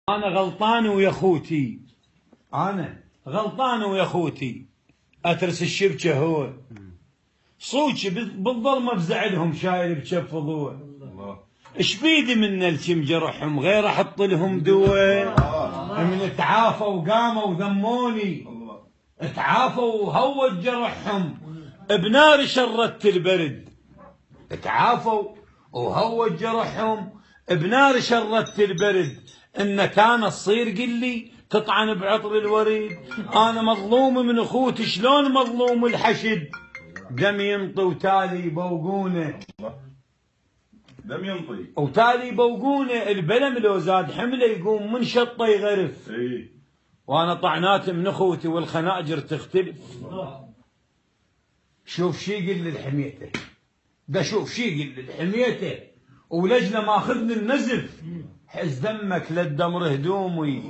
أنا غلطان ويا خوتي، أنا غلطان ويا خوتي، أترس الشبكة هو صوتي بالظلمة بزعلهم شايل بكف ضوء. ايش بيدي من الكم جرحهم غير احط لهم دواء. من تعافوا وقاموا ذموني، تعافوا وهوت جرحهم بنار شرت البرد. تعافوا وهوت جرحهم بنار شرت البرد. ان كان تصير قلي تطعن بعطر الوريد. انا مظلوم من اخوتي شلون مظلوم الحشد. دم ينطي وتالي يبوقونه، دم ينطي وتالي يبوقونه. البلم لو زاد حمله يقوم من شطه يغرف. وانا طعنات من اخوتي والخناجر تختلف. شوف شي يقل لحميته، ده شوف شي يقل لحميته ولجنا ماخذني النزف. حز دمك للدمر هدومي.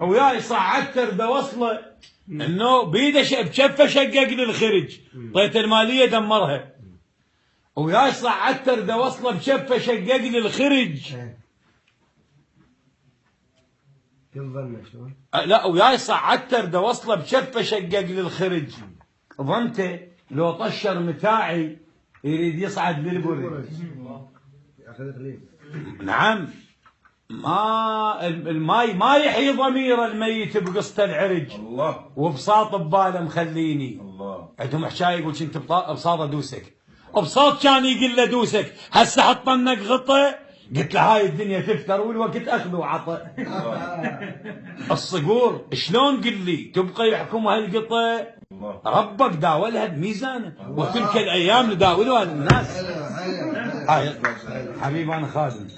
وياي صعدت ده وصله انه بيده بكفه شقق للخرج. طيت الماليه دمرها. وياي صعدت ده وصله بكفه شقق للخرج. لا وياي صعدت ده وصله بكفه شقق للخرج. ظنته لو طشر متاعي يريد يصعد للبرج. نعم، الماي ما يحيي ضمير الميت بقصة العرج. الله وبساط بباله مخليني. الله عندهم حشاي يقول كنت بساط ادوسك. بساط كان يقول له دوسك. هسه حط منك غطى. قلت له هاي الدنيا تفتر والوقت اخذ وعطى. الصقور شلون قل لي تبقى يحكم هالقطة. ربك داولها بميزانه. وتلك الايام نداولها للناس. حبيبي انا خادم.